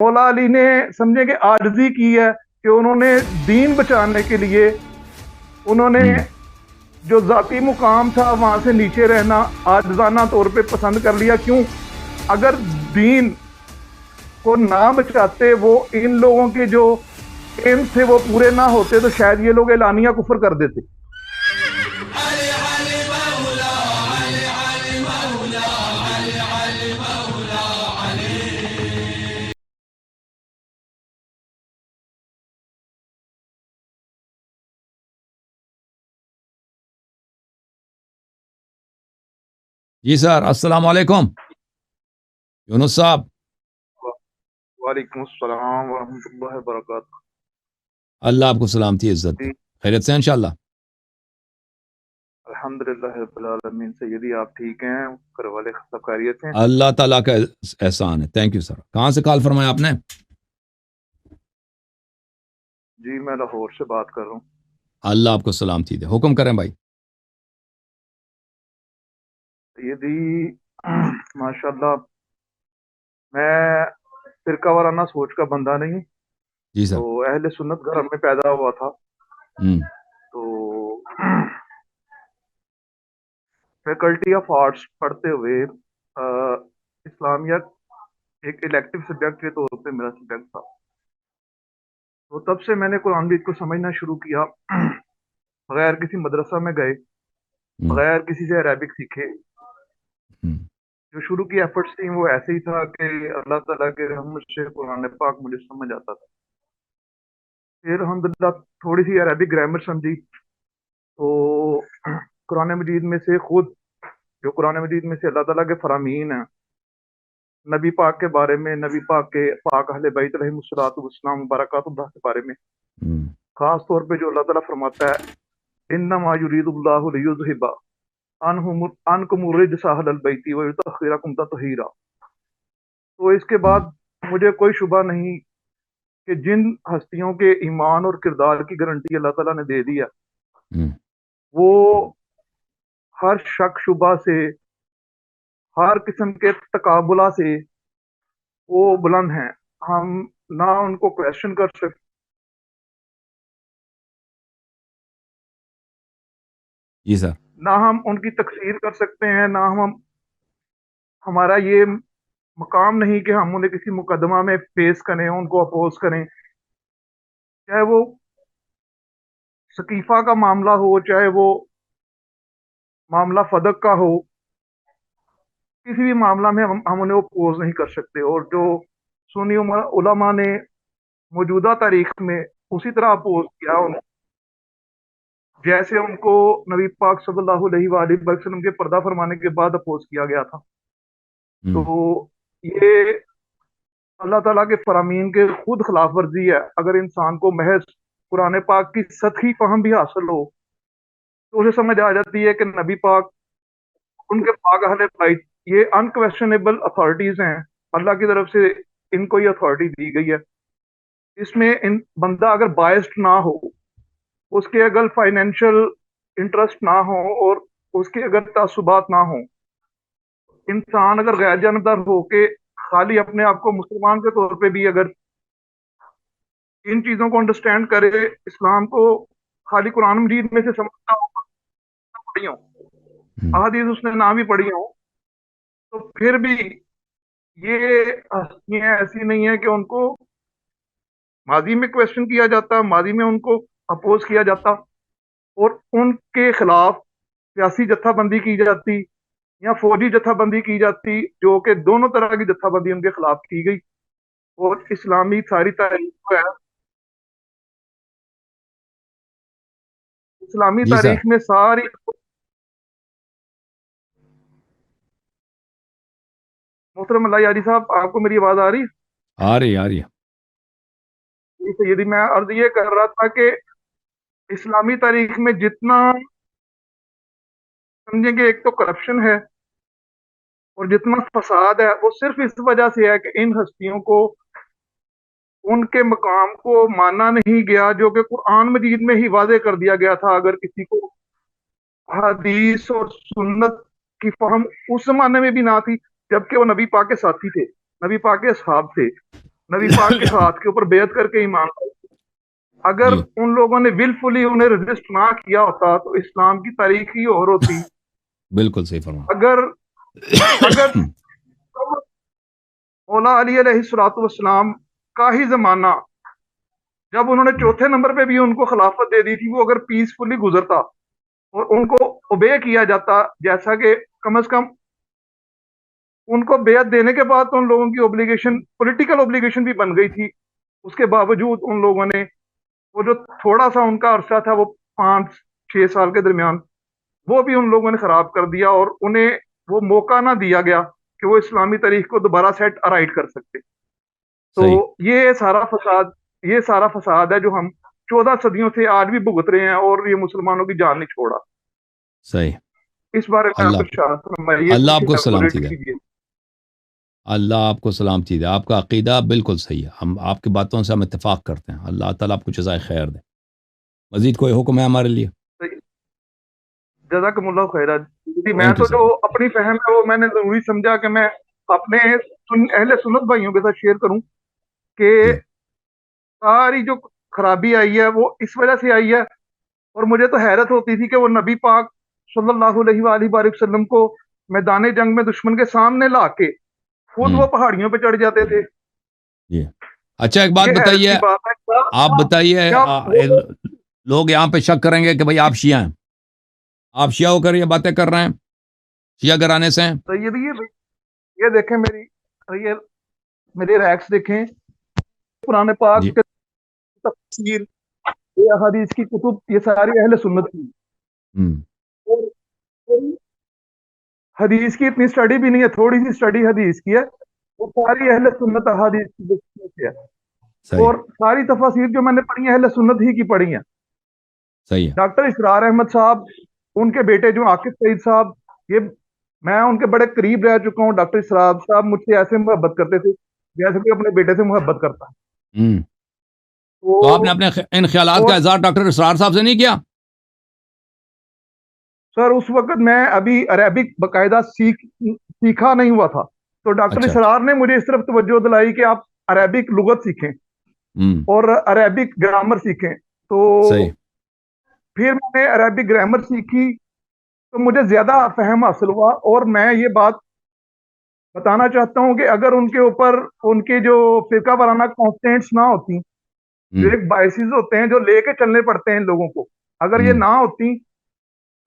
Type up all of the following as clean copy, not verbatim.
मौला अली ने समझे कि आर्जी की है कि उन्होंने दीन बचाने के लिए उन्होंने जो ज़ाती मुकाम था वहाँ से नीचे रहना आजाना तौर पे पसंद कर लिया। क्यों? अगर दीन को ना बचाते, वो इन लोगों के जो एम्स थे वो पूरे ना होते, तो शायद ये लोग एलानिया कुफर कर देते। जी सर, अस्सलाम वालेकुम यूनुस साहब। वालेकुम अस्सलाम व रहमतुल्लाहि व बरकातहू। अल्लाह आपको सलामती इज्जत दे, खैरियत से इंशाल्लाह। अल्हम्दुलिल्लाह रब्बिल आलमीन। सैयदी आप ठीक हैं? घर वाले सब खैरियत हैं? अल्लाह ताला का एहसान है। Thank you sir. कहाँ से कॉल फरमाया आपने? जी मैं लाहौर से बात कर रहा हूँ। अल्लाह आपको सलामती दे। हुक्म करें भाई। सैयदी माशाल्लाह, मैं फिरका वाराना सोच का बंदा नहीं, जी तो सर। अहले सुन्नत घर में पैदा हुआ था। तो फैकल्टी ऑफ आर्ट्स पढ़ते हुए इस्लामिया एक इलेक्टिव सब्जेक्ट के तौर पे मेरा सब्जेक्ट था। तो तब से मैंने कुरान मजीद को समझना शुरू किया। बगैर किसी मदरसा में गए, बगैर किसी से अरबिक सीखे, जो शुरू की एफर्ट्स थी वो ऐसे ही था कि अल्लाह ताला के रहमत से कुरान पाक मुझे समझ आता था। फिर अल्हम्दुलिल्लाह थोड़ी सी अरबिक ग्रामर समझी, तो कुरान मजीद में से खुद जो कुरान मजीद में से अल्लाह ताला के फरामीन हैं, नबी पाक के बारे में, नबी पाक के पाक अहले बैत अलैहिमुस्सलातु वस्सलाम बरकातुल्लाह के बारे में खास तौर पे जो अल्लाह ताला फरमाता है इन्नमा युरीदुल्लाहु लियुज़हिबा अनकुम रिज्सा अहलल बैति व युतहिरकुम तत्हीरा। तो इसके बाद मुझे कोई शुबा नहीं कि जिन हस्तियों के ईमान और किरदार की गारंटी अल्लाह ताला ने दे दी है, वो हर शक शुबा से, हर किस्म के तकाबुला से वो बुलंद हैं। हम ना उनको क्वेश्चन कर सकते, जी सर। ना हम उनकी तकसीर कर सकते हैं, ना हम हमारा ये मकाम नहीं कि हम उन्हें किसी मुकदमा में पेश करें, उनको अपोज करें। चाहे वो सकीफा का मामला हो, चाहे वो मामला फदक का हो, किसी भी मामला में हम उन्हें अपोज नहीं कर सकते। और जो सुन्नी उलमा ने मौजूदा तारीख में उसी तरह अपोज किया जैसे उनको नबी पाक सल्लल्लाहु अलैहि वसल्लम के पर्दा फरमाने के बाद अपोज किया गया था। तो ये अल्लाह ताला के फरामीन के खुद खिलाफ वर्जी है। अगर इंसान को महज कुरान पाक की सतही फहम भी हासिल हो, तो उसे समझ आ जाती है कि नबी पाक, उनके पाक अहले बैत ये अनक्वेश्चनेबल अथॉरिटीज हैं। अल्लाह की तरफ से इनको ये अथॉरिटी दी गई है। इसमें इन बंदा अगर बायस्ड ना हो, उसके अगर फाइनेंशियल इंटरेस्ट ना हो, और उसके अगर तासुबात ना हो, इंसान अगर गैर जानबदार होके खाली अपने आप को मुसलमान के तौर पे भी अगर इन चीजों को अंडरस्टैंड करे, इस्लाम को खाली कुरान मजीद में से समझता हो, पढ़ी हो, अहादीस उसने ना भी पढ़ी हो, तो फिर भी ये हस्तियां ऐसी नहीं है कि उनको माजी में क्वेश्चन किया जाता, माजी में उनको अपोज किया जाता और उनके खिलाफ सियासी जत्थाबंदी की जाती या फौजी जत्थाबंदी की जाती, जो कि दोनों तरह की जत्थाबंदी उनके खिलाफ की गई। और इस्लामी सारी तारीख जो है, इस्लामी जी सर। तारीख में सारी, मोहतरम अल्लाह यारी साहब, आपको मेरी आवाज आ रही है? आ रही आ रही है। यदि मैं अर्ज ये कर रहा था कि इस्लामी तारीख में जितना समझेंगे, एक तो करप्शन है और जितना फसाद है, वो सिर्फ इस वजह से है कि इन हस्तियों को उनके मकाम को माना नहीं गया, जो कि कुरान मजीद में ही वादे कर दिया गया था। अगर किसी को हदीस और सुन्नत की फहम उस जमाने में भी ना थी, जबकि वो नबी पाक के साथी थे, नबी पाक के असहाब थे, नबी पाक के हाथ के ऊपर बेयत करके ईमान लाए। अगर जी उन लोगों ने विलफुली उन्हें रजिस्ट ना किया होता तो इस्लाम की तारीख ही और होती। बिल्कुल सही फरमा। अगर अगर मौला अली अलैहिस्सलातु वस्सलाम का ही जमाना, जब उन्होंने चौथे नंबर पे भी उनको खिलाफत दे दी थी, वो अगर पीसफुली गुजरता और उनको ओबे किया जाता, जैसा कि कम से कम उनको बेयत देने के बाद तो उन लोगों की ओब्लिगेशन, पॉलिटिकल ओब्लिगेशन भी बन गई थी, उसके बावजूद उन लोगों ने वो जो थोड़ा सा उनका अरसा था, वो 5-6 साल के दरमियान, वो भी उन लोगों ने खराब कर दिया और उन्हें वो मौका ना दिया गया कि वो इस्लामी तारीख को दोबारा सेट राइट कर सकते। तो सही ये सारा फसाद है जो हम 14 सदियों से आज भी भुगत रहे हैं और ये मुसलमानों की जान नहीं छोड़ा। सही। इस बारे में आप अल्लाह कुछ फरमाइए, अल्लाह कुछ आपको सलामती एलाबोरेट दे। कीजिए। अल्लाह आपको सलामती दे। आपका अकीदा बिल्कुल सही है, हम आपकी बातों से हम इत्तेफाक करते हैं। अल्लाह ताला आपको जज़ाए खैर दे। मजीद कोई हुक्म है हमारे लिए? जज़ाकमुल्लाह खैरा जी। मैं थैंक यू तो जो सर। अपनी फहम है वो मैंने जरूरी समझा कि मैं अपने अहले सुन्नत भाइयों के साथ शेयर करूं कि जी सारी जो खराबी आई है वो इस वजह से आई है। और मुझे तो हैरत होती थी कि वो नबी पाक सल्लल्लाहु अलैहि वसल्लम को मैदान जंग में दुश्मन के सामने ला के खुद वो हम्म पहाड़ियों पे चढ़ जाते थे। जी। अच्छा एक बात ये हैरत की बताइए, बात है। क्या आप बताइए, क्या वो लोग यहाँ पे शक करेंगे कि भाई आप शिया हैं, आप शिया होकर ये बातें कर रहे हैं, शिया घराने से हैं। तो ये देखें ये मेरे रैक्स देखें, पुराने पाक जी। के तफसीर, ये हदीस की कुतुब, ये सारी अहले सुन्नत की। हम्म और कोई हदीस की इतनी स्टडी भी नहीं है, थोड़ी सी स्टडी हदीस की है, वो सारी अहले सुन्नत हदीस की बुक में से है। सही। और सारी तफसीर जो मैंने पढ़ी है अहले सुन्नत ही की पढ़ी है। सही है। डॉक्टर इसरार अहमद साहब, उनके बेटे जो आकिब सईद साहब, ये मैं उनके बड़े करीब रह चुका हूँ। डॉक्टर इसरार साहब मुझसे ऐसे मोहब्बत करते थे जैसे कोई अपने बेटे से मोहब्बत करता है। हम्म तो आपने तो अपने इन ख्यालात का और इजहार डॉक्टर इसरार साहब से नहीं किया? सर उस वक्त मैं अभी अरेबिक बकायदा सीखा नहीं हुआ था, तो डॉक्टर अच्छा अच्छा। इसरार ने मुझे इस तरफ तवज्जो दिलाई कि आप अरेबिक लुगत सीखें हम्म और अरेबिक ग्रामर सीखें। तो सही। फिर मैंने अरेबिक ग्रामर सीखी, तो मुझे ज्यादा फहम हासिल हुआ। और मैं ये बात बताना चाहता हूँ कि अगर उनके ऊपर उनके जो फिरका वाराना कॉन्स्टेंट्स ना होती, जो हम्म एक बाइसेस होते हैं जो लेके चलने पड़ते हैं इन लोगों को, अगर ये हम्म ना होती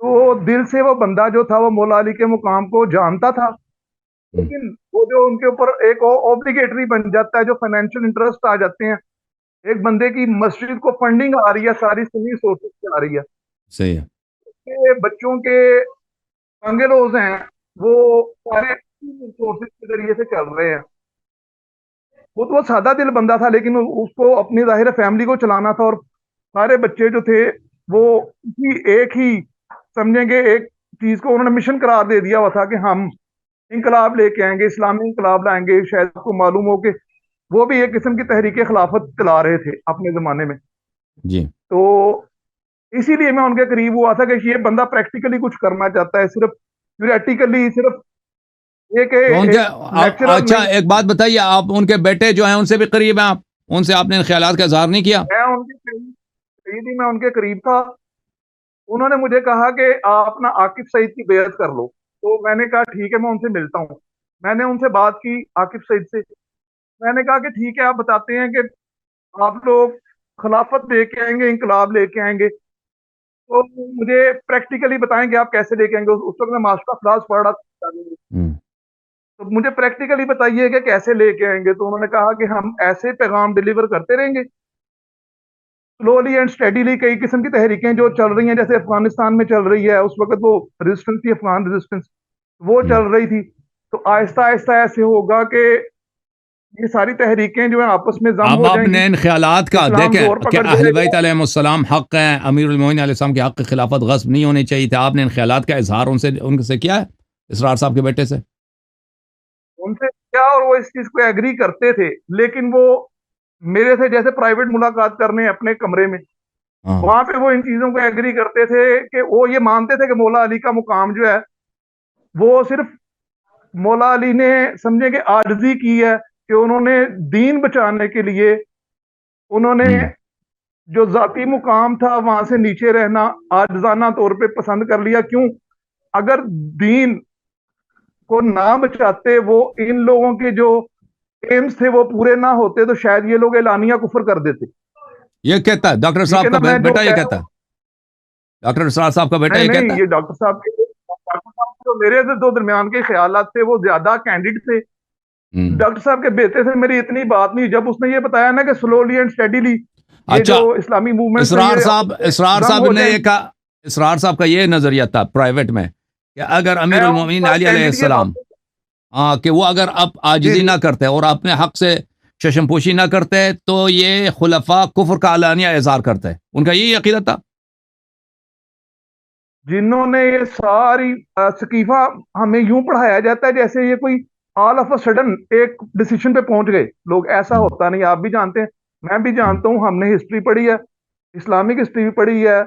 तो दिल से वो बंदा जो था वो मौला अली के मुकाम को जानता था। हम्म लेकिन वो जो उनके ऊपर एक ऑब्लिगेटरी बन जाता है, जो फाइनेंशियल इंटरेस्ट आ जाते हैं, एक बंदे की मस्जिद को फंडिंग आ रही है, सारी सुन्नी सोर्सेज से आ रही है, सही है। के बच्चों के बंगलोज हैं, वो सारे सोर्सेज के जरिए से चल रहे हैं। वो तो वो सादा दिल बंदा था, लेकिन उसको अपनी जाहिर फैमिली को चलाना था। और सारे बच्चे जो थे वो इसी एक ही, समझेंगे, एक चीज को उन्होंने मिशन करार दे दिया हुआ था कि हम इंकलाब लेके आएंगे, इस्लामी इंकलाब लाएंगे। शायद आपको मालूम हो कि वो भी एक किस्म की तहरीक खिलाफत चला रहे थे अपने जमाने में। जी। तो इसीलिए मैं उनके करीब हुआ था कि ये बंदा प्रैक्टिकली कुछ करना चाहता है, सिर्फ थ्योरेटिकली, सिर्फ एक तो उनके एक लेक्चरर अच्छा नहीं। एक बात बताइए, आप उनके बेटे जो हैं उनसे भी करीब हैं, आप उनसे आपने इन ख्यालात का इजहार नहीं किया? मैं उनके करीब, सईद ही मैं उनके करीब था। उन्होंने मुझे कहा कि आप ना आकिब सईद की बेयत कर लो। तो मैंने कहा ठीक है, मैं उनसे मिलता हूँ। मैंने उनसे बात की आकिब सईद से। मैंने कहा कि ठीक है, आप बताते हैं कि आप लोग खिलाफत लेके आएंगे, इंकलाब लेके आएंगे, तो मुझे प्रैक्टिकली बताएंगे आप कैसे लेके आएंगे। उस वक्त मैं मास्टर क्लास पढ़ रहा था, हम्म तो मुझे प्रैक्टिकली बताइए कि कैसे लेके आएंगे। तो उन्होंने कहा कि हम ऐसे पैगाम डिलीवर करते रहेंगे स्लोली एंड स्टेडीली। कई किस्म की तहरीकें जो चल रही हैं, जैसे अफगानिस्तान में चल रही है, उस वक्त वो रेजिस्टेंस थी, अफगान रेजिस्टेंस, वो हम्म। चल रही थी। तो आहिस्ता आहिस्ता ऐसे होगा कि ये सारी तहरीकें जो है आपस में जम अब हो जाएंगी, आपने इन ख्यालात का इस्लाम जोर देखें कि पकड़ अहले बैत जाएगा। अलैहिस्सलाम हक हैं, अमीरुल मोमिनीन अलैहिस्सलाम के हक की खिलाफत गस्ब नहीं होनी चाहिए था, आपने इन ख्यालात का इजहार उनसे उनसे किया है, इसरार साहब के बेटे से? उनसे क्या, और वो इस चीज को एग्री करते थे, लेकिन वो मेरे से जैसे प्राइवेट मुलाकात करने अपने कमरे में, हाँ। वहां पे वो इन चीजों को एग्री करते थे कि वो ये मानते थे कि मौला अली का मुकाम जो है वो सिर्फ मौला अली ने, समझे, कि आर्जी की है کہ انہوں نے دین بچانے کے لیے انہوں نے جو ذاتی مقام تھا وہاں سے نیچے رہنا عاجزانہ طور پہ پسند کر لیا. کیوں؟ اگر دین کو نہ بچاتے، وہ ان لوگوں کے جو ایمز تھے وہ پورے نہ ہوتے، تو شاید یہ لوگ اعلانیہ کفر کر دیتے. یہ کہتا ہے ڈاکٹر ٹھیک ہے صاحب نا، کا میں جو بیٹا یہ کہہ رہا کہتا ہوں. ہے، ڈاکٹر اسرار صاحب کا بیٹا نہیں یہ نہیں، کہتا یہ ڈاکٹر صاحب کے جو میرے سے دو درمیان کے خیالات تھے وہ زیادہ کینڈیڈ تھے. ہے. ڈاکٹر صاحب کے بیٹے سے میری اتنی بات نہیں. جب اس نے یہ بتایا نا کہ سلولی اینڈ اسٹڈیلی یہ اچھا، جو اسلامی موومنٹ ہے اسرار صاحب یہ اسرار دنگ صاحب ہو نے جائیں یہ گی. کہا، اسرار صاحب کا یہ نظریہ تھا پرائیویٹ میں کہ اگر امیر میں ان المومنین کا علی علیہ کینڈیڈ یہ السلام بات. کہ وہ اگر اب جی عاجزی جی نہ کرتے اور اپنے حق سے چشم پوشی نہ کرتے تو یہ خلفاء کفر کا اعلانیہ اظہار کرتے. ان کا یہی عقیدہ تھا. جنہوں نے یہ ساری ثقیفہ ہمیں یوں پڑھایا جاتا ہے جیسے یہ کوئی آل آف اے سڈن ایک ڈیسیشن پہ پہنچ گئے لوگ. ایسا ہم، ہوتا نہیں. آپ بھی جانتے ہیں، میں بھی ہم، جانتا ہوں. ہم نے ہسٹری پڑھی ہے، اسلامک ہسٹری بھی پڑھی ہے،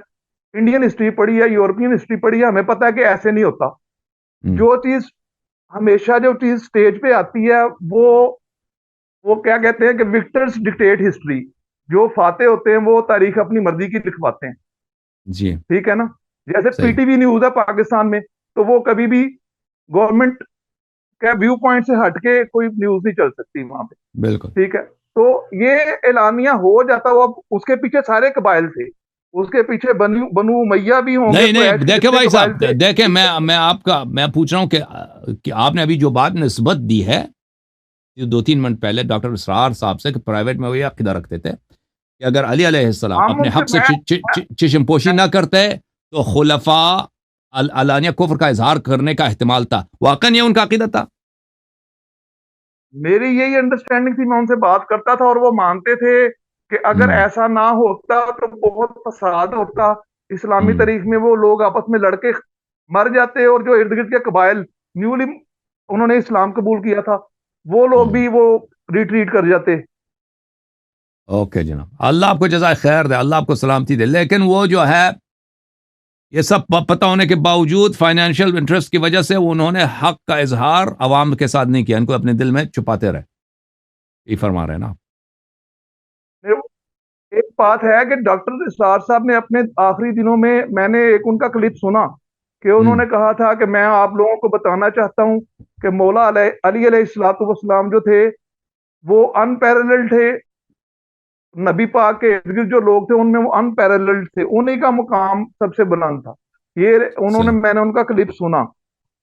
انڈین ہسٹری پڑھی ہے، یورپین ہسٹری پڑھی ہے. ہمیں پتہ ہے کہ ایسے نہیں ہوتا. ہم، جو چیز ہمیشہ جو چیز سٹیج پہ آتی ہے وہ کیا کہتے ہیں کہ وکٹرز ڈکٹیٹ ہسٹری. جو فاتح ہوتے ہیں وہ تاریخ اپنی مرضی کی لکھواتے ہیں. جی ٹھیک ہے نا. جیسے پی صحیح، ٹی وی نیوز ہے پاکستان میں، تو وہ کبھی بھی گورنمنٹ کے ویو پوائنٹ سے ہٹ کے کوئی نیوز نہیں چل سکتی وہاں پہ. بالکل. ٹھیک ہے. تو یہ اعلانیہ ہو جاتا. وہ اب اس کے پیچھے سارے قبائل تھے، اس کے پیچھے بنو امیہ بھی ہوں گے، نہیں نہیں، قریش کے دیکھیں جتنے بھائی قبائل صاحب، تھے. دیکھیں میں پوچھ رہا ہوں کہ آپ نے ابھی جو بات نسبت دی ہے یہ 2-3 منٹ پہلے ڈاکٹر اسرار صاحب سے کہ پرائیویٹ میں وہ یہ عقیدہ رکھتے تھے کہ اگر علی علیہ السلام ہم اپنے ان سے حق سے چشم پوشی نہ کرتے تو خلفاء علانیہ کفر کا اظہار کرنے کا احتمال تھا. واقعا یہ ان کا عقیدہ تھا. میری یہی انڈرسٹینڈنگ تھی. میں ان سے بات کرتا تھا اور وہ مانتے تھے کہ اگر ہم، ایسا نہ ہوتا تو بہت فساد ہوتا اسلامی ہم، تاریخ میں. وہ لوگ آپس میں لڑکے مر جاتے اور جو ارد گرد کے قبائل نیولی انہوں نے اسلام قبول کیا تھا وہ لوگ ہم. بھی وہ ریٹریٹ کر جاتے. اوکے جناب، اللہ آپ کو جزائے خیر دے، اللہ آپ کو سلامتی دے. لیکن وہ جو ہے یہ سب پتہ ہونے کے باوجود فائنینشیل انٹرسٹ کی وجہ سے انہوں نے حق کا اظہار عوام کے ساتھ نہیں کیا. ان کو اپنے دل میں چھپاتے رہے. یہ فرما رہے ہیں نا آپ. ایک بات ہے کہ ڈاکٹر اسرار صاحب نے اپنے آخری دنوں میں نے ایک ان کا کلپ سنا کہ انہوں ہم، نے کہا تھا کہ میں آپ لوگوں کو بتانا چاہتا ہوں کہ مولا علی علیہ الصلوۃ والسلام جو تھے وہ ان پیرلل تھے. نبی پاک کے ارد گرد جو لوگ تھے ان میں وہ ان پیرلل تھے. انہی کا مقام سب سے بلند تھا. صحیح. میں نے ان کا کلپ سنا.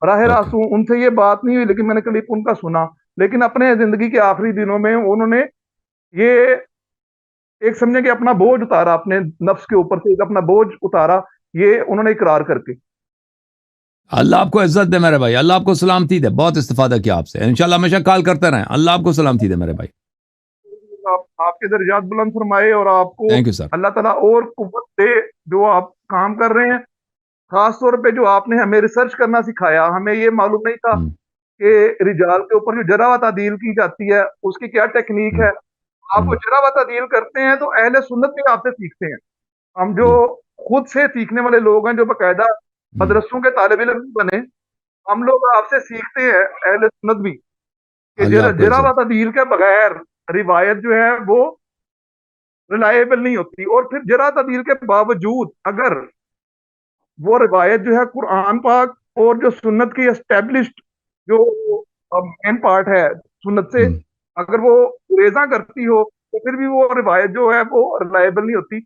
راہ اوکے. راست ان سے یہ بات نہیں ہوئی لیکن میں نے کلپ ان کا سنا. لیکن اپنے زندگی کے آخری دنوں میں انہوں نے یہ ایک سمجھے کہ اپنا بوجھ اتارا، اپنے نفس کے اوپر سے ایک اپنا بوجھ اتارا، یہ انہوں نے اقرار کر کے. اللہ آپ کو عزت دے میرے بھائی، اللہ آپ کو سلامتی دے. بہت استفادہ کیا آپ سے. انشاءاللہ ہمیشہ کال کرتے رہیں. اللہ آپ کو سلامتی دے میرے بھائی. آپ کے درجات بلند فرمائے اور آپ کو تھینک یو سر. اللہ تعالیٰ اور قوت دے جو آپ کام کر رہے ہیں. خاص طور پہ جو آپ نے ہمیں ریسرچ کرنا سکھایا. ہمیں یہ معلوم نہیں تھا کہ رجال کے اوپر جو جرح و تعدیل کی جاتی ہے اس کی کیا ٹیکنیک ہے. آپ وہ جرح و تعدیل کرتے ہیں تو اہل سنت بھی آپ سے سیکھتے ہیں. ہم جو خود سے سیکھنے والے لوگ ہیں جو باقاعدہ مدرسوں کے طالب علم بنے، ہم لوگ آپ سے سیکھتے ہیں اہل سنت بھی کہ اللہ آپ کو جرح و عزت. تعدیل کے بغیر روایت جو ہے وہ ریلائبل نہیں ہوتی. اور پھر جرح تعدیل کے باوجود اگر وہ روایت جو ہے قرآن پاک اور جو سنت کی اسٹیبلشڈ جو مین پارٹ ہے سنت سے اگر وہ ریزاں کرتی ہو تو پھر بھی وہ روایت جو ہے وہ ریلائبل نہیں ہوتی.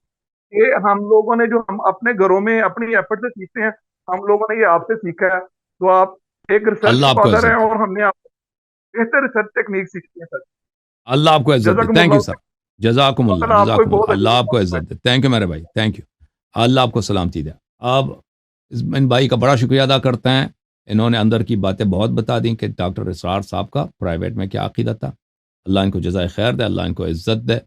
یہ ہم لوگوں نے جو ہم اپنے گھروں میں اپنی ایفرٹ سے سیکھتے ہیں، ہم لوگوں نے یہ آپ سے سیکھا ہے. تو آپ ایک ریسرچ اللہ آپ کو اسکالر ہیں عزت دے. اور ہم نے آپ سے بہتر ریسرچ ٹیکنیک سیکھی ہے. سر اللہ آپ کو عزت دے. جزاکم تھینک یو اللہ سر. جزاکم اللہ، تعالیٰ آپ کو جزاکم اللہ. بہت اللہ آپ کو اچھا. عزت دے. تھینک یو میرے بھائی، تھینک یو. اللہ آپ کو سلامتی دے. اب ان بھائی کا بڑا شکریہ ادا کرتے ہیں. انہوں نے اندر کی باتیں بہت بتا دیں کہ ڈاکٹر اسرار صاحب کا پرائیویٹ میں کیا عقیدہ تھا. اللہ ان کو جزائے خیر دے، اللہ ان کو عزت دے.